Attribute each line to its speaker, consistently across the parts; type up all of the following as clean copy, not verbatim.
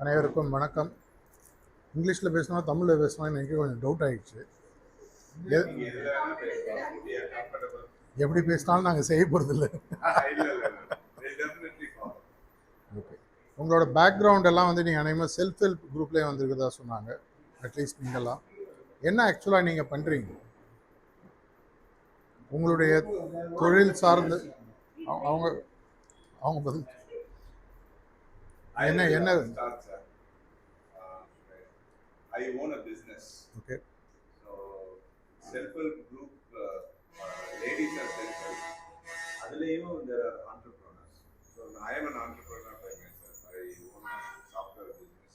Speaker 1: அனைவருக்கும் வணக்கம். இங்கிலீஷில் பேசினா தமிழில் பேசினா எனக்கு கொஞ்சம் டவுட் ஆகிடுச்சு. எப்படி பேசினாலும் நாங்கள் செய்ய போகிறதில்ல. ஓகே, உங்களோட பேக்ரவுண்ட் எல்லாம் வந்து நீங்கள் அனைவரும் செல்ஃப் ஹெல்ப் குரூப்லேயே வந்திருக்கிறதா சொன்னாங்க. அட்லீஸ்ட் நீங்கள்லாம் என்ன ஆக்சுவலாக நீங்கள் பண்ணுறீங்க? உங்களுடைய தொழில் சார்ந்து அவங்க அவங்க பதில் என்ன என்ன
Speaker 2: I own a business.
Speaker 1: Okay.
Speaker 2: So, self-help group, ladies are self-help. Adlayum there are entrepreneurs. So, I am an entrepreneur by myself. I own a software business,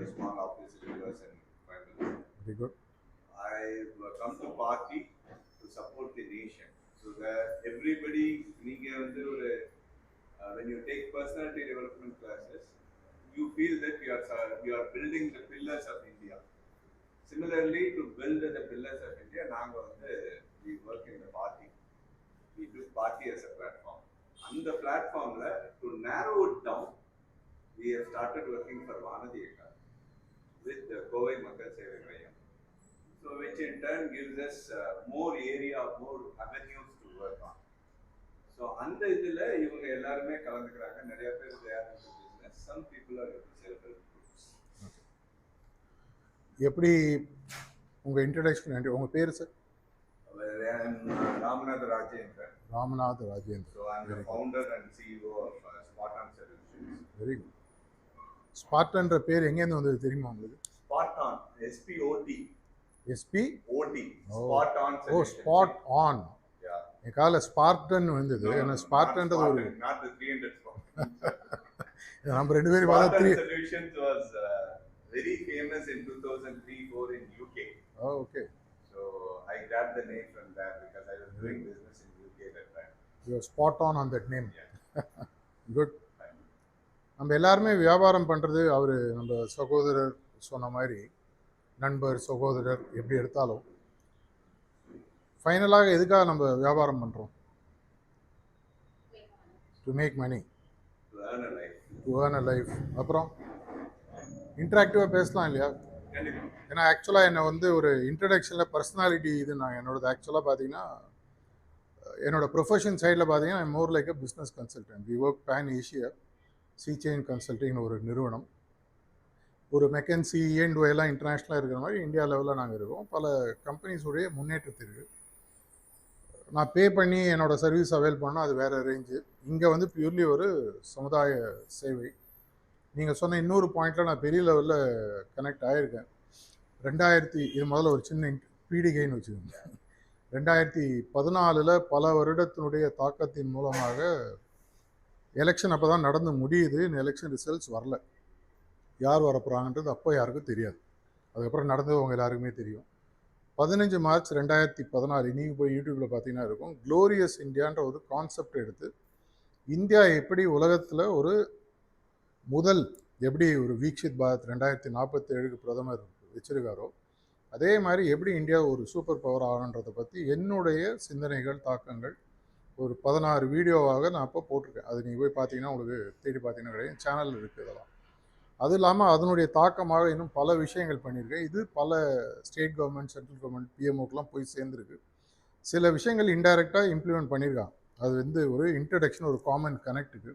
Speaker 2: a small office in US and Coimbatore.
Speaker 1: Very good.
Speaker 2: I've come to party to support the nation. So that everybody, when you take personality development classes, you feel that you are building the pillars of India. Similarly, to build the pillars of India, we work in the party. We do party as a platform. On the platform, to narrow it down, we have started working for Vanadiyaka with the Kovai Makkal Sevai Mayam. So, which in turn gives us more area, more avenues to work on. So, அந்த இதில் இவங்க எல்லாருமே கலந்துக்கிறாங்க. நிறைய பேர் they are into business. Some people are into self-help groups.
Speaker 1: எப்படி உங்கள் introduction? உங்கள் பேர் sir?
Speaker 2: I am Ramanatha Rajendra.
Speaker 1: Ramanatha Rajendra.
Speaker 2: So, I am the founder and CEO of Spartan Solutions.
Speaker 1: Very good. ஸ்பார்டன்ற பேர் எங்கேருந்து வந்தது தெரியுமா உங்களுக்கு?
Speaker 2: Spartan, SPOT.
Speaker 1: SPOT.
Speaker 2: Spartan Solutions.
Speaker 1: ஓ, ஸ்பாட் ஆன். என் கால ஸ்பார்டன் வந்தது. ஏன்னா ஸ்பார்டன்றது ஒரு
Speaker 2: not the 300
Speaker 1: நம்ம ரெண்டு பேரும்
Speaker 2: Spartan Solutions was very famous in 2003-4 in UK.
Speaker 1: Oh, okay.
Speaker 2: So I grabbed the name from that because I was doing business in UK at that time.
Speaker 1: You are spot on that name.
Speaker 2: Yeah.
Speaker 1: Good. நம்ம எல்லாருமே வியாபாரம் பண்ணுறது அவர் நம்ம சகோதரர் சொன்ன மாதிரி நண்பர் சகோதரர் எப்படி எடுத்தாலும் ஃபைனலாக எதுக்காக நம்ம வியாபாரம் பண்ணுறோம்? To make money, to earn a life. அப்புறம் இன்ட்ராக்டிவாக பேசலாம் இல்லையா? ஏன்னா ஆக்சுவலாக என்னை வந்து ஒரு இன்ட்ரடக்ஷனில் பர்சனாலிட்டி இது நான் என்னோடது ஆக்சுவலாக பார்த்தீங்கன்னா என்னோடய ப்ரொஃபஷன் சைடில் பார்த்தீங்கன்னா I more like a business consultant. We work pan Asia C chain கன்சல்டிங்னு ஒரு நிறுவனம். ஒரு மெக்கன்சி எல்லாம் இன்டர்நேஷ்னலாக இருக்கிற மாதிரி இந்தியா லெவலில் நாங்கள் இருக்கோம். பல கம்பெனிஸுடைய முன்னேற்றத்திற்கு நான் பே பண்ணி என்னோடய சர்வீஸ் அவைல் பண்ணால் அது வேறு ரேஞ்சு. இங்கே வந்து பியூர்லி ஒரு சமுதாய சேவை. நீங்கள் சொன்ன இன்னொரு பாயிண்டில் நான் பெரிய லெவலில் கனெக்ட் ஆகியிருக்கேன். இது முதல்ல ஒரு சின்ன பீடிகைன்னு வச்சுக்கோங்க. 2014 பல வருடத்தினுடைய தாக்கத்தின் மூலமாக எலெக்ஷன் அப்போ தான் நடந்து முடியுது. இந்த எலெக்ஷன் ரிசல்ட்ஸ் வரல. யார் வரப்போகிறாங்கன்றது அப்போ யாருக்கும் தெரியாது. அதுக்கப்புறம் நடந்தது உங்கள் எல்லாருக்குமே தெரியும். 15 மார்ச் 2014 நீங்கள் போய் யூடியூப்பில் பார்த்தீங்கன்னா இருக்கும், க்ளோரியஸ் இந்தியான்ற ஒரு கான்செப்ட் எடுத்து இந்தியா எப்படி உலகத்தில் ஒரு முதல் எப்படி ஒரு வீக்ஷித் பாரத் 2047 பிரதமர் வச்சிருக்காரோ அதே மாதிரி எப்படி இந்தியா ஒரு சூப்பர் பவர் ஆகணுன்றதை பற்றி என்னுடைய சிந்தனைகள் தாக்கங்கள் ஒரு 16 வீடியோவாக நான் இப்போ போட்டிருக்கேன். அது நீங்கள் போய் பார்த்தீங்கன்னா உங்களுக்கு தேடி பார்த்தீங்கன்னா கிடையாது, சேனலில் இருக்குது இதெல்லாம். அது இல்லாமல் அதனுடைய தாக்கமாக இன்னும் பல விஷயங்கள் பண்ணியிருக்கேன். இது பல ஸ்டேட் கவர்மெண்ட், சென்ட்ரல் கவர்மெண்ட், பிஎம்ஓக்கெலாம் போய் சேர்ந்துருக்கு. சில விஷயங்கள் இன்டைரக்டாக இம்ப்ளிமெண்ட் பண்ணியிருக்காங்க. அது வந்து ஒரு இன்ட்ரடக்ஷன், ஒரு காமன் கனெக்டுக்கு.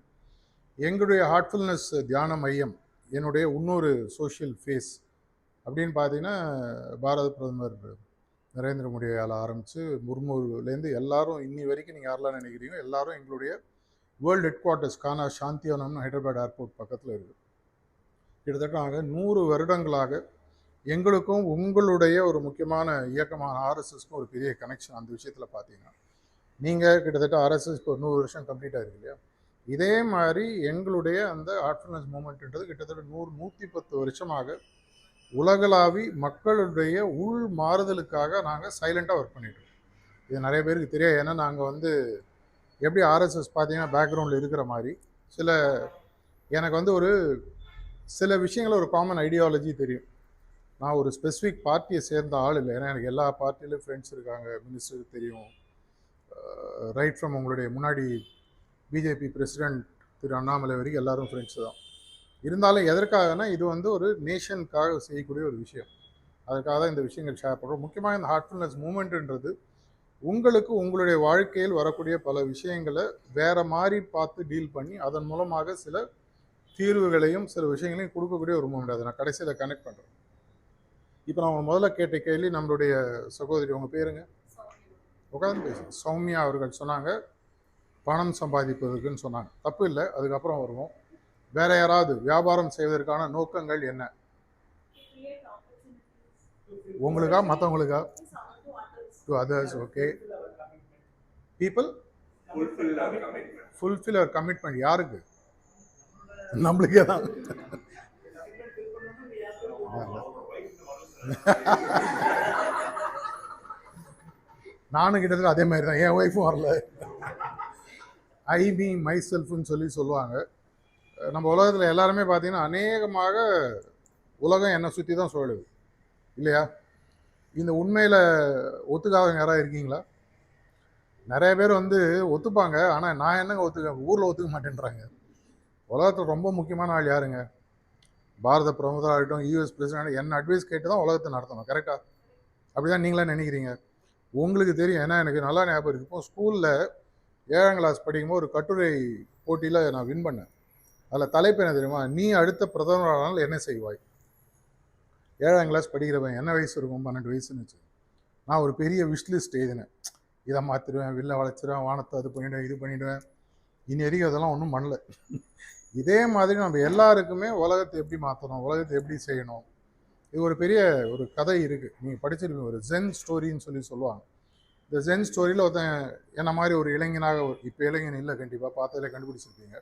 Speaker 1: எங்களுடைய ஹார்ட்ஃபுல்னஸ் தியான மையம் என்னுடைய இன்னொரு சோஷியல் ஃபேஸ் அப்படின்னு பார்த்தீங்கன்னா பாரத பிரதமர் நரேந்திர மோடியால் ஆரம்பித்து முர்முலேருந்து எல்லாரும் இன்னி வரைக்கும் நீங்கள் யாரெல்லாம் நினைக்கிறீங்க எல்லாரும் எங்களுடைய வேர்ல்டு ஹெட் குவார்ட்டர்ஸ் கானா சாந்திவனம்னு ஹைதராபாத் ஏர்போர்ட் பக்கத்தில் இருக்குது. கிட்டத்தட்ட நாங்கள் 100 வருடங்களாக எங்களுக்கும் உங்களுடைய ஒரு முக்கியமான இயக்கமான ஆர்எஸ்எஸ்க்கும் ஒரு பெரிய கனெக்ஷன். அந்த விஷயத்தில் பார்த்தீங்கன்னா நீங்கள் கிட்டத்தட்ட ஆர்எஸ்எஸ் இப்போ 100 வருஷம் கம்ப்ளீட் ஆகிருக்கு இல்லையா? இதே மாதிரி எங்களுடைய அந்த ஹார்ட்ஃபுல்னஸ் மூமெண்ட்ன்றது கிட்டத்தட்ட 110 வருஷமாக உலகளாவி மக்களுடைய உள் மாறுதலுக்காக நாங்கள் சைலண்ட்டாக ஒர்க் பண்ணிகிட்ருக்கோம். இது நிறைய பேருக்கு தெரியாது. ஏன்னா நாங்கள் வந்து எப்படி ஆர்எஸ்எஸ் பார்த்தீங்கன்னா பேக்ரவுண்டில் இருக்கிற மாதிரி எனக்கு வந்து ஒரு சில விஷயங்கள் ஒரு காமன் ஐடியாலஜி தெரியும். நான் ஒரு ஸ்பெசிஃபிக் பார்ட்டியை சேர்ந்த ஆள் இல்லை. ஏன்னா எனக்கு எல்லா பார்ட்டிலையும் ஃப்ரெண்ட்ஸ் இருக்காங்க, மினிஸ்டருக்கு தெரியும். ரைட் ஃப்ரம் உங்களுடைய முன்னாடி பிஜேபி பிரசிடெண்ட் திரு அண்ணாமலை வரைக்கும் எல்லாரும் ஃப்ரெண்ட்ஸு தான். இருந்தாலும் எதற்காகனா இது வந்து ஒரு நேஷனுக்காக செய்யக்கூடிய ஒரு விஷயம். அதுக்காக தான் இந்த விஷயங்கள் ஷேர் பண்ணுறோம். முக்கியமாக இந்த ஹார்ட்ஃபுல்னஸ் மூமெண்ட்ன்றது உங்களுக்கு உங்களுடைய வாழ்க்கையில் வரக்கூடிய பல விஷயங்களை வேற மாதிரி பார்த்து டீல் பண்ணி அதன் மூலமாக சில தீர்வுகளையும் சில விஷயங்களையும் கொடுக்கக்கூடிய ஒரு மூமெண்ட். அதை நான் கடைசியில் கனெக்ட் பண்ணுறேன். இப்போ நான் முதல்ல கேட்ட கேள்வி நம்மளுடைய சகோதரி, உங்கள் பேருங்க? உட்காந்து பேசுங்க. சௌமியா அவர்கள் சொன்னாங்க பணம் சம்பாதிப்பதற்குன்னு சொன்னாங்க. தப்பு இல்லை, அதுக்கப்புறம் வருவோம். வேற யாராவது வியாபாரம் செய்வதற்கான நோக்கங்கள் என்ன? உங்களுக்கா மற்றவங்களுக்கா? To others. Okay. People fulfil our commitment. யாருக்கு? நம்மளுக்கே தான். நானும் கிட்டத்தட்ட அதே மாதிரி தான். என் ஒய்ஃபும் வரல. ஐ மீ மை செல்ஃப்னு சொல்லுவாங்க. நம்ம உலகத்தில் எல்லாருமே பார்த்தீங்கன்னா அநேகமாக உலகம் என்னை சுற்றி தான் சுழலுது இல்லையா? இந்த உண்மையில் ஒத்துக்காதவங்க யாராவது இருக்கீங்களா? நிறைய பேர் வந்து ஒத்துப்பாங்க, ஆனால் நான் என்னங்க ஒத்துக்க, ஊரில் ஒத்துக்க மாட்டேன்றாங்க. உலகத்தில் ரொம்ப முக்கியமான ஆள் யாருங்க? பாரத பிரதமராக இருக்கட்டும், யூஎஸ் பிரசிடென்ட் என்ன அட்வைஸ் கேட்டு தான் உலகத்தை நடத்தணும். கரெக்டாக? அப்படி தான் நீங்களே நினைக்கிறீங்க. உங்களுக்கு தெரியும். ஏன்னா எனக்கு நல்லா ஞாபகம் இருக்கு. இப்போ ஸ்கூலில் 7ஆம் கிளாஸ் படிக்கும்போது ஒரு கட்டுரை போட்டியில் நான் வின் பண்ணேன். அதில் தலைப்பு என்ன தெரியுமா? நீ அடுத்த பிரதமரானால் என்ன செய்வாய்? 7ஆம் கிளாஸ் படிக்கிறவன், என்ன வயசு இருக்கும்? 12 வயசுன்னு வச்சு. நான் ஒரு பெரிய விஷ்லிஸ்ட் எழுதினேன். இதை மாற்றிடுவேன், வில்ல வளைச்சிடுவேன், வானத்தை அது பண்ணிவிடுவேன், இது பண்ணிவிடுவேன். இனி வரைக்கும் அதெல்லாம் ஒன்றும் பண்ணல. இதே மாதிரி நம்ம எல்லாருக்குமே உலகத்தை எப்படி மாற்றணும், உலகத்தை எப்படி செய்யணும், இது ஒரு பெரிய ஒரு கதை இருக்குது. நீங்கள் படிச்சிருக்கீங்க, ஒரு ஜென் ஸ்டோரின்னு சொல்லுவாங்க. இந்த ஜென் ஸ்டோரியில் ஒருத்தன் என்ன மாதிரி ஒரு இளைஞனாக, இப்போ இளைஞன் இல்லை, கண்டிப்பாக பார்த்ததில் கண்டுபிடிச்சிருப்பீங்க.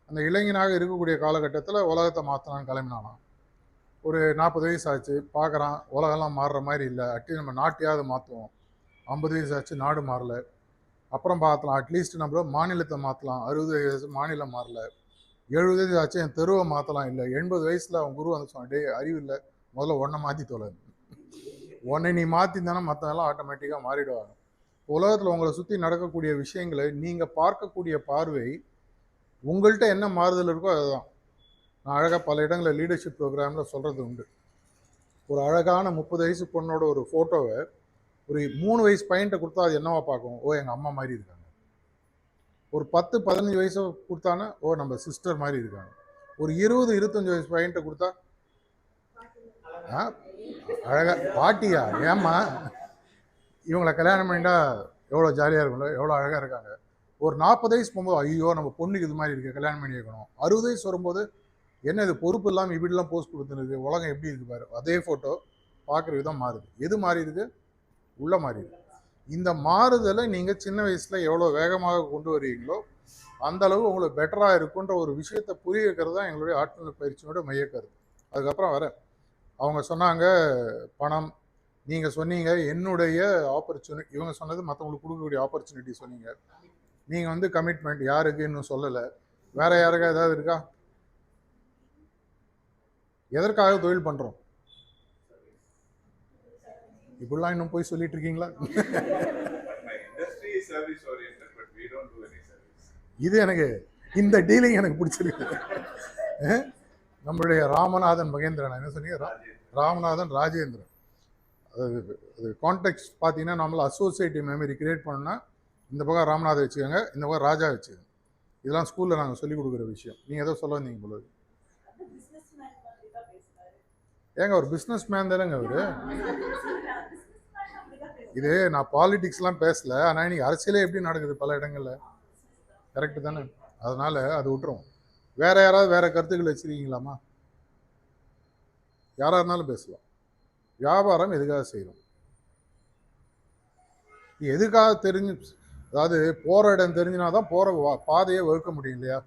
Speaker 1: அந்த இளைஞனாக இருக்கக்கூடிய காலகட்டத்தில் உலகத்தை மாற்றலான்னு கிளம்பினானா. ஒரு 40 வயசு ஆச்சு, பார்க்குறான் உலகெல்லாம் மாறுற மாதிரி இல்லை. அட்லீஸ்ட் நம்ம நாட்டையாவது மாற்றுவோம். 50 வயசு ஆச்சு, நாடு மாறல. அப்புறம் பார்த்தலாம், அட்லீஸ்ட் நம்ம மாநிலத்தை மாற்றலாம். 60 வயசு மாநிலம் மாறல. 70 வயசு ஆச்சு, என் தெருவை மாற்றலாம். இல்லை 80 வயசில் அவன் குரு வந்து சொன்னான், டே அறிவு இல்லை, முதல்ல ஒன்றை மாற்றி தொலை. ஒன்றை நீ மாற்றிருந்தானா மற்றவெல்லாம் ஆட்டோமேட்டிக்காக மாறிடுவாங்க. உலகத்தில் உங்களை சுற்றி நடக்கக்கூடிய விஷயங்களை நீங்கள் பார்க்கக்கூடிய பார்வை உங்கள்கிட்ட என்ன மாறுதல் இருக்கோ அதுதான். நான் அழகாக பல இடங்களில் லீடர்ஷிப் ப்ரோக்ராமில் சொல்கிறது உண்டு. ஒரு அழகான 30 வயசு பொண்ணோட ஒரு ஃபோட்டோவை ஒரு 3 வயசு பையன்கிட்ட கொடுத்தா அது என்னவா பார்க்கும்? ஓ, எங்கள் அம்மா மாதிரி இருக்காங்க. ஒரு 10-15 வயசு கொடுத்தானா, ஓ, நம்ம சிஸ்டர் மாதிரி இருக்காங்க. ஒரு 20-25 வயசு பையன்கிட்ட கொடுத்தா அழகா பாட்டியா, ஏம்மா இவங்களை கல்யாணம் பண்ணிட்டா எவ்வளோ ஜாலியாக இருக்கும்ல, எவ்வளோ அழகாக இருக்காங்க. ஒரு 40 வயசு போகும்போது ஐயோ நம்ம பொண்ணுக்கு இது மாதிரி இருக்குது, கல்யாணம் பண்ணி வைக்கணும். 60 வயசு வரும்போது என்ன இது பொறுப்பு இல்லாமல் இப்படிலாம் போஸ்ட் கொடுத்துருக்கு, உலகம் எப்படி இருக்குது பாரு. அதே ஃபோட்டோ பார்க்குற விதம் மாறுது. எது மாறி இருக்கு? உள்ள மாறி இருக்கு. இந்த மாறுதலை நீங்கள் சின்ன வயசில் எவ்வளோ வேகமாக கொண்டு வருவீங்களோ அந்த அளவு உங்களுக்கு பெட்டராக இருக்குன்ற ஒரு விஷயத்தை புரிய வைக்கிறது தான் எங்களுடைய ஆற்றல் பயிற்சியோட மையக்கருத்து. அதுக்கப்புறம் வர அவங்க சொன்னாங்க பணம், நீங்கள் சொன்னீங்க என்னுடைய ஆப்பர்ச்சுனிட்டி, இவங்க சொன்னது மற்றவங்களுக்கு கொடுக்கக்கூடிய ஆப்பர்ச்சுனிட்டி சொன்னீங்க. நீங்கள் வந்து கமிட்மெண்ட் யாருக்கு இன்னும் சொல்லலை. வேற யாருக்கா ஏதாவது இருக்கா? எதற்காக தொழில் பண்ணுறோம்? இப்படிலாம் இன்னும் போய் சொல்லிட்டு இருக்கீங்களா? இது எனக்கு இந்த டீலிங் எனக்கு பிடிச்சிருக்கு. நம்மளுடைய ராமநாதன் மகேந்திரன் என்ன சொன்னீங்க? ராமநாதன் ராஜேந்திரன். அது கான்டெக்ட் பார்த்தீங்கன்னா நம்மள அசோசியேட்டிவ் மெமரி கிரியேட் பண்ணோன்னா இந்த பக்கம் ராமநாதன் வச்சுக்கோங்க, இந்த பக்கம் ராஜா வச்சுக்கோங்க. இதெல்லாம் ஸ்கூலில் நாங்கள் சொல்லிக் கொடுக்குற விஷயம். நீங்கள் எதோ சொல்ல வந்தீங்க போல. ஏங்க ஒரு பிஸ்னஸ் மேன் தானேங்க அவரு. இது நான் பாலிடிக்ஸ்லாம் பேசல, ஆனால் இன்னைக்கு அரசியலே எப்படி நடக்குது பல இடங்கள்ல. கரெக்டு தானே? அதனால அது விட்டுரும். வேற யாராவது வேற கருத்துக்கள் வச்சிருக்கீங்களாமா? யாராக இருந்தாலும் பேசலாம். வியாபாரம் எதுக்காக செய்கிறோம்? எதுக்காக தெரிஞ்சு, அதாவது போகிற இடம் தெரிஞ்சுனா தான் போகிற பாதையை வகுக்க முடியும் இல்லையா?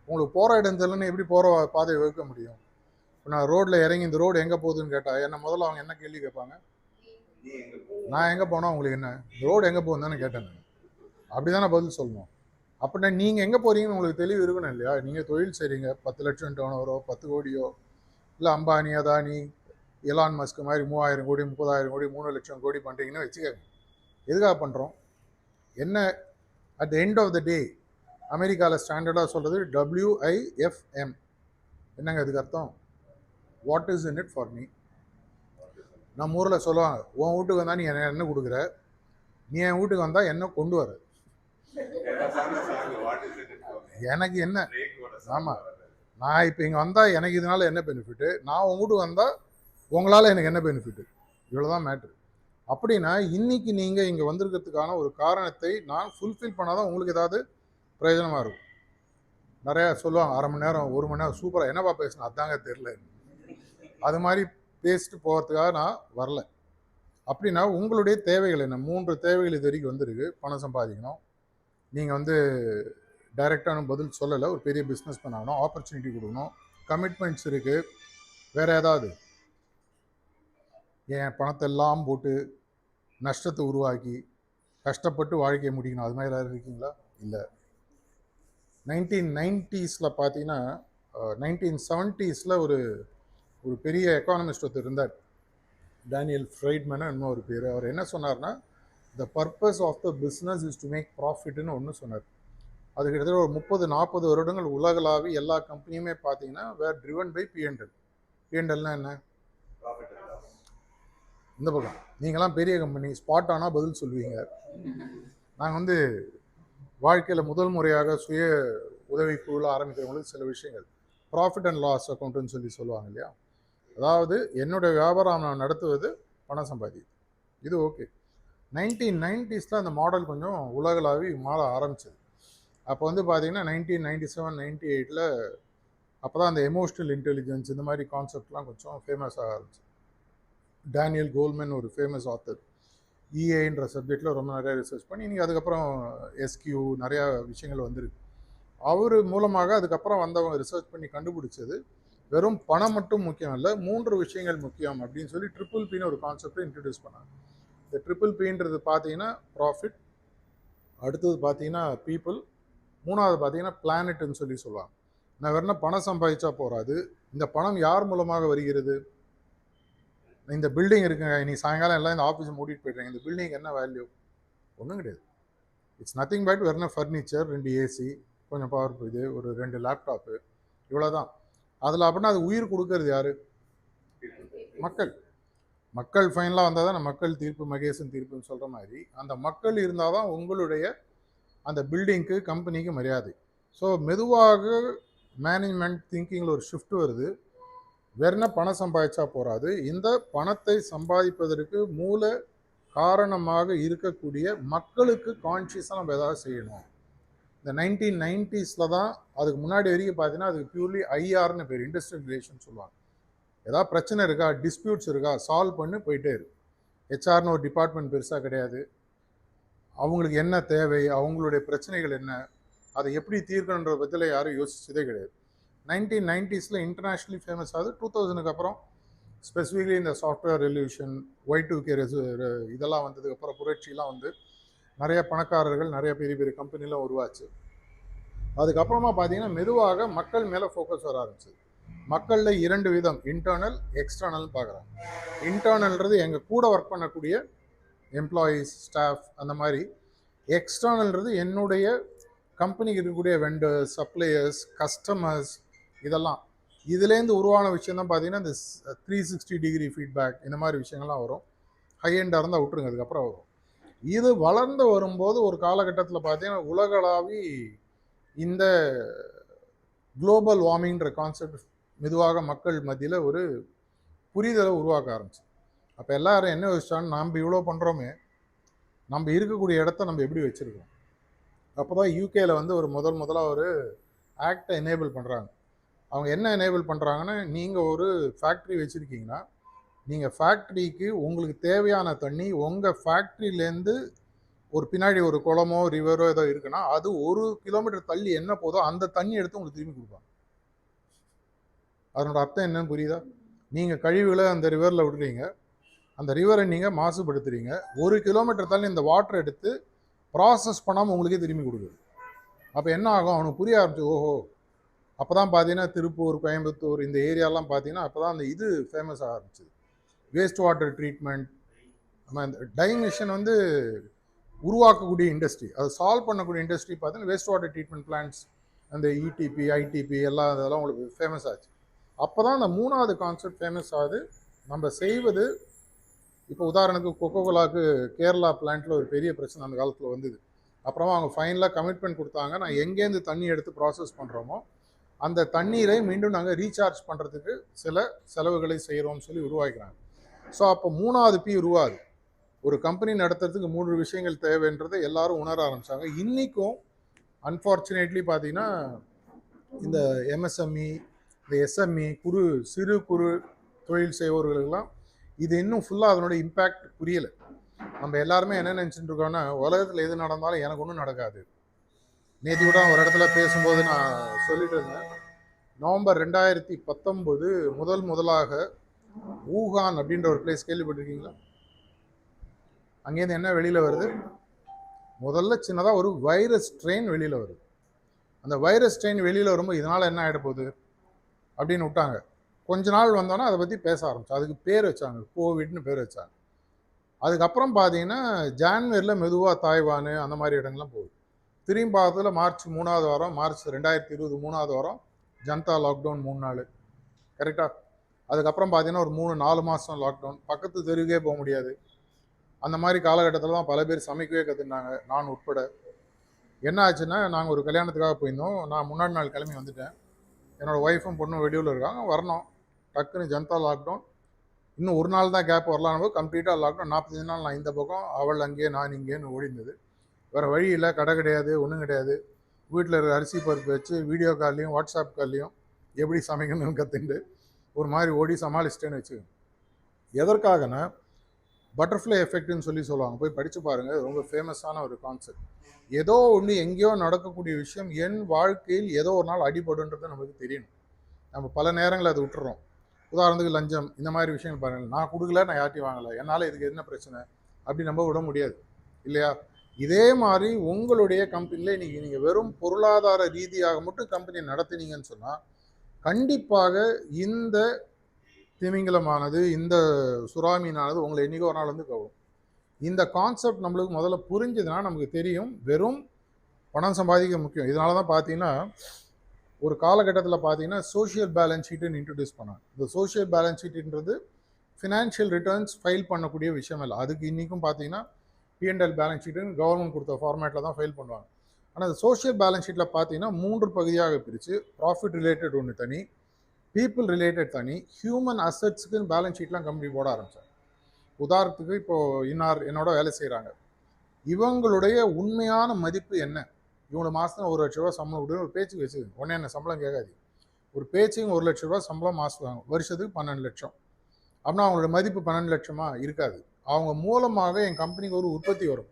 Speaker 1: உங்களுக்கு போகிற இடம் தெரியலன்னு எப்படி போகிற பாதையை வகுக்க முடியும்? இப்போ நான் ரோட்டில் இறங்கி இந்த ரோடு எங்கே போகுதுன்னு கேட்டால் என்ன முதல்ல அவங்க என்ன கேள்வி கேட்பாங்க? நான் எங்கே போனால் உங்களுக்கு என்ன, இந்த ரோடு எங்கே போகுதுன்னு தானே கேட்டேன். அப்படி தானே பதில் சொல்லணும். அப்படின்னா நீங்கள் எங்கே போகிறீங்கன்னு உங்களுக்கு தெளிவு இருக்கணும் இல்லையா? நீங்கள் தொழில் செய்கிறீங்க, 10 லட்சம் டர்னோவரோ 10 கோடியோ, இல்லை அம்பானி அதானி எலான் மஸ்க் மாதிரி 3000 கோடி 30,000 கோடி 3 லட்சம் கோடி பண்ணுறீங்கன்னு வச்சுக்கோங்க. எதுக்காக பண்ணுறோம்? என்ன at the end of the day அமெரிக்காவில் ஸ்டாண்டர்டாக சொல்கிறது WIFM. என்னங்க அதுக்கு அர்த்தம்? What is in it for me? நம்ம ஊரில் சொல்லுவாங்க, உன் வீட்டுக்கு வந்தால் நீ என்ன கொடுக்குற, நீ என் வீட்டுக்கு வந்தால் என்ன கொண்டு வர. எனக்கு என்ன? ஆமாம், நான் இப்போ இங்கே வந்தால் எனக்கு இதனால என்ன பெனிஃபிட்டு, நான் உங்க வீட்டுக்கு வந்தால் உங்களால் எனக்கு என்ன பெனிஃபிட்டு, இவ்வளோதான் மேட்ரு. அப்படின்னா இன்னைக்கு நீங்கள் இங்கே வந்திருக்கிறதுக்கான ஒரு காரணத்தை நான் ஃபுல்ஃபில் பண்ணாதான் உங்களுக்கு ஏதாவது பிரயோஜனமாக இருக்கும். நிறையா சொல்லுவாங்க, 1/2 மணி நேரம் 1 மணி நேரம் சூப்பராக என்னப்பா பேசணும் அதாங்க தெரில, அது மாதிரி பேசிட்டு போகிறதுக்காக நான் வரல. அப்படின்னா உங்களுடைய தேவைகள் என்ன? 3 தேவைகள் இது வரைக்கும் வந்திருக்கு. பணம் சம்பாதிக்கணும், நீங்கள் வந்து டைரெக்டான பதில் சொல்லலை, ஒரு பெரிய பிஸ்னஸ் பண்ணணும், ஆப்பர்ச்சுனிட்டி கொடுக்கணும், கமிட்மெண்ட்ஸ் இருக்குது, வேறு ஏதாவது என் பணத்தை எல்லாம் போட்டு நஷ்டத்தை உருவாக்கி கஷ்டப்பட்டு வாழ்க்கையை முடிக்கணும், அது மாதிரி யாரும் இருக்கீங்களா? இல்லை. 1990s பார்த்தீங்கன்னா 1970s ஒரு பெரிய எக்கானமிஸ்ட் ஒருத்தர் இருந்தார், டேனியல் ஃப்ரைட்மேன் இன்னும் ஒரு பேர். அவர் என்ன சொன்னார்னா, the purpose of the business is to make ப்ராஃபிட்னு ஒன்று சொன்னார். அது கிட்டத்தட்ட ஒரு 30-40 வருடங்கள் உலகளாவி எல்லா கம்பெனியுமே பார்த்தீங்கன்னா வேர் ட்ரிவன் பை P&L. P&Lனா என்ன? இந்த பக்கம் நீங்களாம் பெரிய கம்பெனி ஸ்பாட் ஆனால் பதில் சொல்லுவீங்க. நாங்கள் வந்து வாழ்க்கையில் முதல் முறையாக சுய உதவி குழுவில் ஆரம்பிக்கிறவங்களுக்கு சில விஷயங்கள் ப்ராஃபிட் அண்ட் லாஸ் அக்கௌண்ட்டுன்னு சொல்லுவாங்க இல்லையா. அதாவது என்னுடைய வியாபாரம் நான் நடத்துவது பணம் சம்பாதி, இது ஓகே. 1990s அந்த மாடல் கொஞ்சம் உலகளாவி மாற ஆரம்பிச்சது. அப்போ வந்து பார்த்தீங்கன்னா 1997-98 அப்போ தான் அந்த எமோஷ்னல் இன்டெலிஜென்ஸ் இந்த மாதிரி கான்செப்ட்லாம் கொஞ்சம் ஃபேமஸ் ஆக ஆரம்பிச்சு. டேனியல் கோல்மன் ஒரு ஃபேமஸ் ஆத்தர், இஏன்ற சப்ஜெக்டில் ரொம்ப நிறையா ரிசர்ச் பண்ணி இன்றைக்கி அதுக்கப்புறம் எஸ்கியூ நிறையா விஷயங்கள் வந்திருக்கு. அவர் மூலமாக அதுக்கப்புறம் வந்தவங்க ரிசர்ச் பண்ணி கண்டுபிடிச்சது வெறும் பணம் மட்டும் முக்கியம் இல்லை, 3 விஷயங்கள் முக்கியம் அப்படின்னு சொல்லி ட்ரிபிள் பின்னு ஒரு கான்செப்டை இன்ட்ரடியூஸ் பண்ணாங்க. இந்த ட்ரிபிள் பின்றது பார்த்தீங்கன்னா ப்ராஃபிட், அடுத்தது பார்த்தீங்கன்னா பீப்புள், 3வது பார்த்தீங்கன்னா பிளானட்னு சொல்லுவாங்க. நான் வேறு பணம் சம்பாதிச்சா போகாது, இந்த பணம் யார் மூலமாக வருகிறது? இந்த பில்டிங் இருக்குங்க, நீ சாயங்காலம் எல்லாம் இந்த ஆஃபீஸை மூடிட்டு போய்ட்றீங்க, இந்த பில்டிங் என்ன வேல்யூ? ஒன்றும் கிடையாது. இட்ஸ் நத்திங் பட் வெறும் ஃபர்னிச்சர், 2 ஏசி, கொஞ்சம் பவர் இது, ஒரு 2 லேப்டாப்பு, இவ்வளோதான். அதில் அப்படின்னா அது உயிர் கொடுக்கறது யார்? மக்கள். மக்கள் ஃபைனலாக வந்தால் தான் மக்கள் தீர்ப்பு மகேசன் தீர்ப்புன்னு சொல்கிற மாதிரி அந்த மக்கள் இருந்தால் தான் உங்களுடைய அந்த பில்டிங்க்கு கம்பெனிக்கு மரியாதை. ஸோ மெதுவாக மேனேஜ்மெண்ட் திங்கிங்கில் ஒரு ஷிஃப்ட் வருது. வேறுனா பணம் சம்பாதிச்சா போகாது, இந்த பணத்தை சம்பாதிப்பதற்கு மூல காரணமாக இருக்கக்கூடிய மக்களுக்கு கான்ஷியஸாக நம்ம ஏதாவது செய்யணும். இந்த 1990s தான், அதுக்கு முன்னாடி வரைக்கும் பார்த்தீங்கன்னா அதுக்கு பியூர்லி ஐஆர்னு பேர், இண்டஸ்ட்ரியல் ரிலேஷன் சொல்லுவாங்க. ஏதாவது பிரச்சனை இருக்கா, டிஸ்பியூட்ஸ் இருக்கா, சால்வ் பண்ணி போயிட்டே இருக்கு. ஹெச்ஆர்னு ஒரு டிபார்ட்மெண்ட் பெருசாக கிடையாது. அவங்களுக்கு என்ன தேவை, அவங்களுடைய பிரச்சனைகள் என்ன, அதை எப்படி தீர்க்கணுன்ற பற்றியில் யாரும் யோசிச்சதே கிடையாது. 1990s இன்டர்நேஷ்னலி ஃபேமஸ் ஆகுது. 2000க்கு அப்புறம் ஸ்பெசிஃபிக்லி இந்த சாஃப்ட்வேர் ரெவல்யூஷன், Y2K இதெல்லாம் வந்ததுக்கப்புறம் புரட்சிலாம் வந்து நிறைய பணக்காரர்கள், நிறைய பெரிய பெரிய கம்பெனிலாம் உருவாச்சு. அதுக்கப்புறமா பார்த்தீங்கன்னா மெதுவாக மக்கள் மேலே ஃபோக்கஸ் வர ஆரம்பிச்சது. மக்களில் 2 விதம், இன்டர்னல் எக்ஸ்டர்னல் பார்க்குறாங்க. இன்டர்னல்ன்றது எங்கள் கூட ஒர்க் பண்ணக்கூடிய எம்ப்ளாயீஸ், ஸ்டாஃப், அந்த மாதிரி. எக்ஸ்டர்னல்ன்றது என்னுடைய கம்பெனிக்கு இருக்கக்கூடிய வெண்டர்ஸ், சப்ளையர்ஸ், கஸ்டமர்ஸ், இதெல்லாம். இதுலேருந்து உருவான விஷயம் தான் பார்த்தீங்கன்னா இந்த 360 டிகிரி ஃபீட்பேக், இந்த மாதிரி விஷயங்கள்லாம் வரும். ஹை எண்டாக இருந்தால் விட்டுருங்க, அதுக்கப்புறம் வரும். இது வளர்ந்து வரும்போது ஒரு காலகட்டத்தில் பார்த்தீங்கன்னா உலகளாவி இந்த குளோபல் வார்மிங்ன்ற கான்செப்ட் மெதுவாக மக்கள் மத்தியில் ஒரு புரிதலை உருவாக்க ஆரம்பிச்சு. அப்போ எல்லாரும் என்ன யோசிச்சாலும், நம்ம இவ்வளோ பண்ணுறோமே, நம்ம இருக்கக்கூடிய இடத்த நம்ம எப்படி வச்சுருக்கோம். அப்போ தான் யூகேயில் வந்து ஒரு முதலாக ஒரு ஆக்டை எனேபிள் பண்ணுறாங்க. அவங்க என்ன எனேபிள் பண்ணுறாங்கன்னா, நீங்கள் ஒரு ஃபேக்ட்ரி வச்சுருக்கீங்கன்னா, நீங்கள் ஃபேக்ட்ரிக்கு உங்களுக்கு தேவையான தண்ணி உங்கள் ஃபேக்ட்ரியிலேருந்து ஒரு பின்னாடி ஒரு குளமோ ரிவரோ ஏதோ இருக்குன்னா, அது 1 கிலோமீட்டர் தள்ளி என்ன போதோ அந்த தண்ணி எடுத்து உங்களுக்கு திரும்பி கொடுப்பாங்க. அதனோட அர்த்தம் என்னன்னு புரியுதா? நீங்கள் கழிவுகளை அந்த ரிவரில் விடுறீங்க, அந்த ரிவரை நீங்கள் மாசுபடுத்துறீங்க, 1 கிலோமீட்டர் தள்ளி இந்த வாட்டர் எடுத்து ப்ராசஸ் பண்ணாமல் உங்களுக்கே திரும்பி கொடுக்குது. அப்போ என்ன ஆகும், அவனுக்கு புரிய ஆரம்பிச்சு, ஓஹோ. அப்போ தான் பார்த்தீங்கன்னா திருப்பூர், கோயம்புத்தூர் இந்த ஏரியாலாம் பார்த்தீங்கன்னா அப்போ தான் அந்த இது ஃபேமஸ் ஆக ஆரம்பிச்சிது. வேஸ்ட் வாட்டர் ட்ரீட்மெண்ட், நம்ம இந்த டைமிஷன் வந்து உருவாக்கக்கூடிய இண்டஸ்ட்ரி, அதை சால்வ் பண்ணக்கூடிய இண்டஸ்ட்ரி பார்த்தீங்கன்னா வேஸ்ட் வாட்டர் ட்ரீட்மெண்ட் பிளான்ட்ஸ், அந்த இடிபி, ஐடிபி எல்லாம் அதெல்லாம் உங்களுக்கு ஃபேமஸ் ஆச்சு. அப்போ தான் அந்த 3வது கான்செப்ட் ஃபேமஸ் ஆகுது. நம்ம செய்வது இப்போ உதாரணத்துக்கு கொக்கோகோலாவுக்கு கேரளா பிளான்ட்டில் ஒரு பெரிய பிரச்சனை அந்த காலத்தில் வந்தது. அப்புறமா அவங்க ஃபைனலாக கமிட்மெண்ட் கொடுத்தாங்க, நான் எங்கேருந்து தண்ணி எடுத்து ப்ராசஸ் பண்ணுறோமோ அந்த தண்ணீரை மீண்டும் நாங்கள் ரீசார்ஜ் பண்ணுறதுக்கு சில செலவுகளை செய்கிறோம்னு சொல்லி உருவாக்கிறாங்க. ஸோ அப்போ 3வது பி உருவாது. ஒரு கம்பெனி நடத்துறதுக்கு 3 விஷயங்கள் தேவைன்றதை எல்லாரும் உணர ஆரம்பித்தாங்க. இன்றைக்கும் அன்ஃபார்ச்சுனேட்லி பார்த்தீங்கன்னா இந்த எம்எஸ்எம்இ, இந்த எஸ்எம்இ, சிறு குறு தொழில் செய்பவர்களுக்கெல்லாம் இது இன்னும் ஃபுல்லாக அதனோட இம்பேக்ட் புரியலை. நம்ம எல்லாருமே என்ன நினச்சிட்டு இருக்கோன்னா, உலகத்தில் எது நடந்தாலும் எனக்கு ஒன்றும் நடக்காது. நேற்று கூட ஒரு இடத்துல பேசும்போது நான் சொல்லிட்டு இருந்தேன், நவம்பர் 2019 முதலாக ஊகான் அப்படின்ற ஒரு பிளேஸ் கேள்விப்பட்டிருக்கீங்களா? அங்கேருந்து என்ன வெளியில் வருது? முதல்ல சின்னதாக ஒரு வைரஸ் ட்ரெயின் வெளியில் வருது. அந்த வைரஸ் ட்ரெயின் வெளியில் வரும்போது இதனால் என்ன ஆகிட போகுது அப்படின்னு விட்டாங்க. கொஞ்ச நாள் வந்தோன்னா அதை பற்றி பேச ஆரம்பிச்சு, அதுக்கு பேர் வச்சாங்க, கோவிட்னு பேர் வச்சாங்க. அதுக்கப்புறம் பார்த்தீங்கன்னா ஜான்வரியில் மெதுவாக தாய்வானு அந்த மாதிரி இடங்கள்லாம் போகுது. திரும்பி பார்த்ததில் மார்ச் 3வது வாரம், மார்ச் 2020 3வது வாரம் ஜனதா லாக்டவுன் 3 நாள், கரெக்டாக. அதுக்கப்புறம் பார்த்தீங்கன்னா ஒரு 3-4 மாதம் லாக்டவுன், பக்கத்து தெருவுக்கே போக முடியாது. அந்த மாதிரி காலகட்டத்தில் தான் பல பேர் சமைக்கவே கற்றுனாங்க, நான் உட்பட. என்ன ஆச்சுன்னா, நாங்கள் ஒரு கல்யாணத்துக்காக போயிருந்தோம். நான் முன்னாடி நாள் கிளம்பி வந்துட்டேன். என்னோடய ஒய்ஃபும் பொண்ணும் வெளியூரில் இருக்காங்க, வரணும். டக்குன்னு ஜனதா லாக்டவுன். இன்னும் ஒரு நாள் தான் கேப் வரலான்னு போது கம்ப்ளீட்டாக லாக்டவுன். 45 நாள் நான் இந்த பக்கம், அவள் அங்கேயே, நான் இங்கேன்னு ஓடிந்தது. வேறு வழி இல்லை, கடை கிடையாது, ஒன்றும் கிடையாது. வீட்டில் இருக்கிற அரிசி பருப்பு வச்சு வீடியோ கால்லையும் வாட்ஸ்அப் கால்லையும் எப்படி சமைக்கணும்னு கற்றுண்டு ஒரு மாதிரி ஓடி சமாளிச்சிட்டேன்னு வச்சு. எதற்காகனா பட்டர்ஃப்ளை எஃபெக்ட்னு சொல்லுவாங்க, போய் படித்து பாருங்கள். ரொம்ப ஃபேமஸான ஒரு கான்செப்ட். ஏதோ ஒன்று எங்கேயோ நடக்கக்கூடிய விஷயம் என் வாழ்க்கையில் ஏதோ ஒரு நாள் அடிபடுன்றது நமக்கு தெரியணும். நம்ம பல நேரங்களில் அதை விட்டுறோம். உதாரணத்துக்கு லஞ்சம், இந்த மாதிரி விஷயங்கள் பாருங்கள். நான் கொடுக்கல, நான் யார்ட்டையும் வாங்கலை, என்னால் இதுக்கு என்ன பிரச்சனை அப்படி நம்ம விட முடியாது இல்லையா? இதே மாதிரி உங்களுடைய கம்பெனியில் இன்றைக்கி நீங்கள் வெறும் பொருளாதார ரீதியாக மட்டும் கம்பெனி நடத்தினீங்கன்னு சொன்னால் கண்டிப்பாக இந்த திமிங்கலமானது, இந்த சுறாமீனானது உங்களை என்றைக்கோ ஒரு நாள் வந்து கவரும். இந்த கான்செப்ட் நம்மளுக்கு முதல்ல புரிஞ்சதுன்னா நமக்கு தெரியும் வெறும் பணம் சம்பாதிக்க முக்கியம். இதனால தான் பார்த்தீங்கன்னா ஒரு காலகட்டத்தில் பார்த்தீங்கன்னா சோஷியல் பேலன்ஸ் ஷீட்டுன்னு இன்ட்ரடியூஸ் பண்ணாங்க. இந்த சோஷியல் பேலன்ஸ் ஷீட்டுன்றது ஃபினான்ஷியல் ரிட்டர்ன்ஸ் ஃபைல் பண்ணக்கூடிய விஷயம் இல்லை. அதுக்கு இன்றைக்கும் பார்த்தீங்கன்னா P&L பேலன்ஸ் ஷீட்டுன்னு கவர்மெண்ட் கொடுத்த ஃபார்மேட்டில் தான் ஃபைல் பண்ணுவாங்க. ஆனால் அந்த சோஷியல் பேலன்ஸ் ஷீட்டில் பார்த்தீங்கன்னா 3 பகுதியாக பிரித்து, ப்ராஃபிட் ரிலேட்டட் ஒன்று தனி, பீப்புள் ரிலேட்டட் தனி, ஹியூமன் அசட்ஸுக்குன்னு பேலன்ஸ் ஷீட்லாம் கம்பெனி போட ஆரம்பித்தாங்க. உதாரணத்துக்கு இப்போது என்னோட வேலை செய்கிறாங்க, இவங்களுடைய உண்மையான மதிப்பு என்ன, இவங்க மாதம் 1 லட்ச ரூபா சம்பளம் கொடுத்து ஒரு பேச்சுக்கு வச்சுக்கோங்க. உடனே என்ன சம்பளம் கேட்காது. ஒரு பேச்சுக்கு 1 லட்ச ரூபா சம்பளம் மாதம் வாங்க, வருஷத்துக்கு 12 லட்சம். அப்படின்னா அவங்களோட மதிப்பு 12 லட்சமா இருக்காது. அவங்க மூலமாக என் கம்பெனிக்கு ஒரு உற்பத்தி வரும்.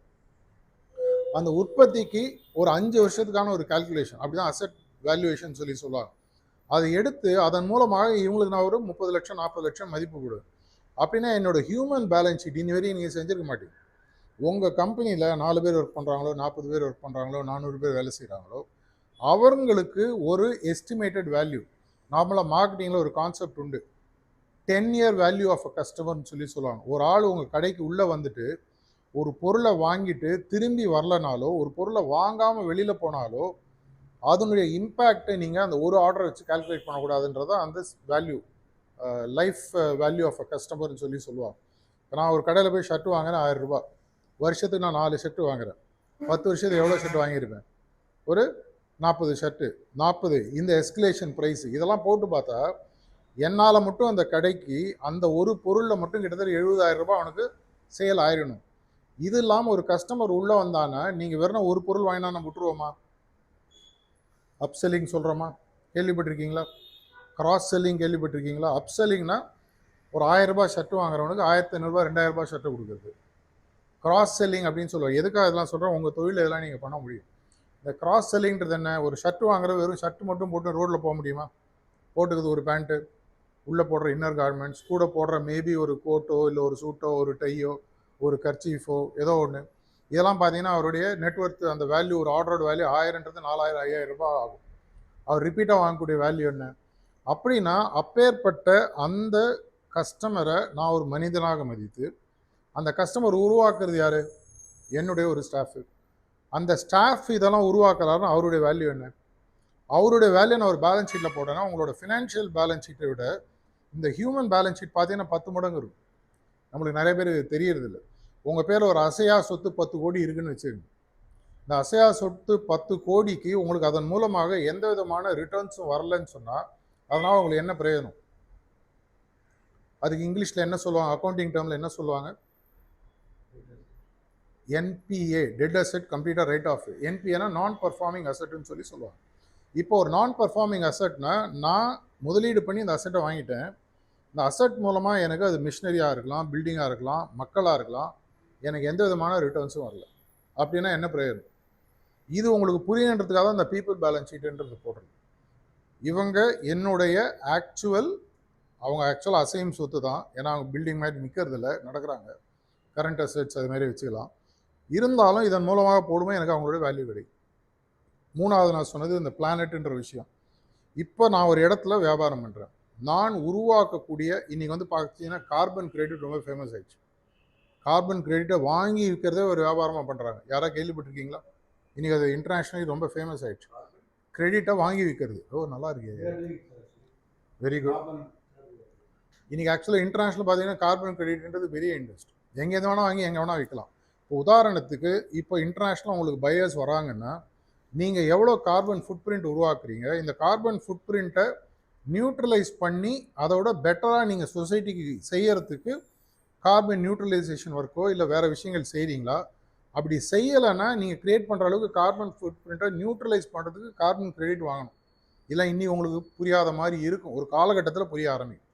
Speaker 1: அந்த உற்பத்திக்கு ஒரு 5 வருஷத்துக்கான ஒரு கால்குலேஷன், அப்படிதான் அசெட் வேல்யூவேஷன் சொல்லுவாங்க. அதை எடுத்து அதன் மூலமாக இவங்களுக்கு நான் ஒரு 30 லட்சம் 40 லட்சம் மதிப்பு கொடுவேன். அப்படின்னா என்னோட ஹியூமன் பேலன்ஸ் ஷீட் இனி வரையும் நீங்கள் செஞ்சிருக்க மாட்டீங்க. உங்கள் கம்பெனியில் 4 பேர் ஒர்க் பண்ணுறாங்களோ, 40 பேர் ஒர்க் பண்ணுறாங்களோ, 400 பேர் வேலை செய்கிறாங்களோ, அவங்களுக்கு ஒரு எஸ்டிமேட்டட் வேல்யூ. நார்மலாக மார்க்கெட்டிங்கில் ஒரு கான்செப்ட் உண்டு, 10-year வேல்யூ ஆஃப் அ கஸ்டமர்னு சொல்லுவாங்க. ஒரு ஆள் உங்கள் கடைக்கு உள்ளே வந்துட்டு ஒரு பொருளை வாங்கிட்டு திரும்பி வரலனாலோ, ஒரு பொருளை வாங்காமல் வெளியில் போனாலோ, அதனுடைய இம்பேக்டை நீங்கள் அந்த ஒரு ஆர்டரை வச்சு கால்குலேட் பண்ணக்கூடாதுன்றதான் அந்த value, life value of a கஸ்டமர்னு சொல்லுவாங்க. நான் ஒரு கடையில் போய் ஷர்ட் வாங்குறேன் 1000 ரூபாய், வருஷத்துக்கு நான் 4 ஷர்ட்டு வாங்குறேன். 10 வருஷத்துக்கு எவ்வளோ ஷர்ட் வாங்கியிருப்பேன்? ஒரு 40 ஷர்ட்டு. 40 இந்த எஸ்கலேஷன் ப்ரைஸ் இதெல்லாம் போட்டு பார்த்தா என்னால் மட்டும் அந்த கடைக்கு அந்த ஒரு பொருளில் மட்டும் கிட்டத்தட்ட 70,000 ரூபாய் அவனுக்கு சேல் ஆயிடணும். இது இல்லாமல் ஒரு கஸ்டமர் உள்ளே வந்தானா நீங்கள் வெறும் ஒரு பொருள் வாங்கினா நம்ம விட்டுருவோமா? அப் செல்லிங் சொல்கிறோமா? கேள்விப்பட்டிருக்கீங்களா? கிராஸ் செல்லிங் கேள்விப்பட்டிருக்கீங்களா? அப் செல்லிங்னா ஒரு 1000 ரூபாய் ஷர்ட்டு வாங்குறவனுக்கு 1500 ரூபாய் 2000 ரூபாய் ஷர்ட்டு கொடுக்குறது கிராஸ் செல்லிங் அப்படின்னு சொல்லுவாங்க. எதுக்காக இதெல்லாம் சொல்கிறேன்? உங்கள் தொழில் இதெல்லாம் நீங்கள் பண்ண முடியும். இந்த கிராஸ் செல்லிங்கிறது என்ன? ஒரு ஷர்ட்டு வாங்குறது வெறும் ஷர்ட்டு மட்டும் போட்டு ரோட்டில் போக முடியுமா? போட்டுக்குது ஒரு பேண்ட்டு, உள்ளே போடுற இன்னர் கார்மெண்ட்ஸ், கூட போடுற மேபி ஒரு கோட்டோ இல்லை ஒரு சூட்டோ ஒரு டையோ ஒரு கர்ச்சீஃபோ ஏதோ ஒன்று, இதெல்லாம் பார்த்தீங்கன்னா அவருடைய நெட்ஒர்த் அந்த வேல்யூ, ஒரு ஆர்டரோட வேல்யூ 1000ன்றது 4000 5000 ரூபாய் ஆகும். அவர் ரிப்பீட்டாக வாங்கக்கூடிய வேல்யூ என்ன? அப்படின்னா அப்பேற்பட்ட அந்த கஸ்டமரை நான் ஒரு மனிதனாக மதித்து, அந்த கஸ்டமர் உருவாக்குறது யார்? என்னுடைய ஒரு ஸ்டாஃபு. அந்த ஸ்டாஃப் இதெல்லாம் உருவாக்குறாருன்னா அவருடைய வேல்யூ என்ன? அவருடைய வேல்யூ நான் ஒரு பேலன்ஸ் ஷீட்டில் போட்டேன்னா உங்களோட ஃபினான்ஷியல் பேலன்ஸ் ஷீட்டை விட இந்த ஹியூமன் பேலன்ஸ் ஷீட் பார்த்தீங்கன்னா 10 மடங்கு இருக்கும். நம்மளுக்கு நிறைய பேர் தெரியறதில்ல. உங்கள் பேரில் ஒரு அசையா சொத்து 10 கோடி இருக்குன்னு வச்சுக்கோங்க. இந்த அசையா சொத்து 10 கோடிக்கு உங்களுக்கு அதன் மூலமாக எந்த விதமான ரிட்டர்ன்ஸும் வரலன்னு சொன்னால் அதனால் உங்களுக்கு என்ன பிரயோஜனம்? அதுக்கு இங்கிலீஷில் என்ன சொல்லுவாங்க, அக்கௌண்டிங் டேர்மில் என்ன சொல்லுவாங்க? என்பிஏ, டெட் அசெட் கம்ப்ளீட்டாக ரைட் ஆஃப். என்பிஏனா நான் பர்ஃபார்மிங் அசெட்னு சொல்லுவாங்க. இப்போ ஒரு நான் பர்ஃபார்மிங் அசெட்னா நான் முதலீடு பண்ணி இந்த அசெட்டை வாங்கிட்டேன். இந்த அசெட் மூலமாக எனக்கு அது மிஷினரியாக இருக்கலாம், பில்டிங்காக இருக்கலாம், மக்களாக இருக்கலாம், எனக்கு எந்த விதமான ரிட்டர்ன்ஸும் வரல. அப்படின்னா என்ன பிரயோஜனம்? இது உங்களுக்கு புரியன்றதுக்காக தான் இந்த பீப்புள் பேலன்ஸ் ஷீட்டுன்றது போடுறது. இவங்க என்னுடைய அவங்க ஆக்சுவலாக அசையும் சொத்து தான். ஏன்னா அவங்க பில்டிங் மாதிரி நிற்கிறதில்ல, நடக்கிறாங்க. கரண்ட் அசெட்ஸ் அது மாதிரி வச்சுக்கலாம். இருந்தாலும் இதன் மூலமாக போடும்போது எனக்கு அவங்களோட வேல்யூ கிடைக்கும். மூணாவது நான் சொன்னது இந்த பிளானட்ன்ற விஷயம். இப்போ நான் ஒரு இடத்துல வியாபாரம் பண்ணுறேன். நான் உருவாக்கக்கூடிய இன்னைக்கு வந்து பார்த்தீங்கன்னா கார்பன் கிரெடிட் ரொம்ப ஃபேமஸ் ஆயிடுச்சு. கார்பன் கிரெடிட்டை வாங்கி விற்கிறதே ஒரு வியாபாரமாக பண்ணுறாங்க. யாராவது கேள்விப்பட்டிருக்கீங்களா? இன்றைக்கி அது இன்டர்நேஷ்னலி ரொம்ப ஃபேமஸ் ஆயிடுச்சு. கிரெடிட்டை வாங்கி விற்கிறது. நல்லா இருக்கு, வெரி குட். இன்றைக்கி ஆக்சுவலாக இன்டர்நேஷ்னல் பார்த்தீங்கன்னா கார்பன் கிரெடிட்ன்றது பெரிய இண்டஸ்ட்ரி. எங்கேருந்து வேணால் வாங்கி எங்கே வேணால் விற்கலாம். இப்போ உதாரணத்துக்கு இப்போ இன்டர்நேஷ்னல் உங்களுக்கு பையர்ஸ் வராங்கன்னா நீங்கள் எவ்வளோ கார்பன் ஃபுட் பிரிண்ட் உருவாக்குறீங்க, இந்த கார்பன் ஃபுட் பிரிண்ட்டை நியூட்ரலைஸ் பண்ணி அதோட பெட்டராக நீங்கள் சொசைட்டிக்கு செய்யறதுக்கு கார்பன் நியூட்ரலைசேஷன் ஒர்க்கோ இல்லை வேறு விஷயங்கள் செய்கிறீங்களா? அப்படி செய்யலைன்னா நீங்கள் க்ரியேட் பண்ணுற அளவுக்கு கார்பன் ஃபுட் பிரிண்ட்டை நியூட்ரலைஸ் பண்ணுறதுக்கு கார்பன் கிரெடிட் வாங்கணும். இல்லை இன்னி உங்களுக்கு புரியாத மாதிரி இருக்கும், ஒரு காலகட்டத்தில் புரிய ஆரம்பிக்கும்.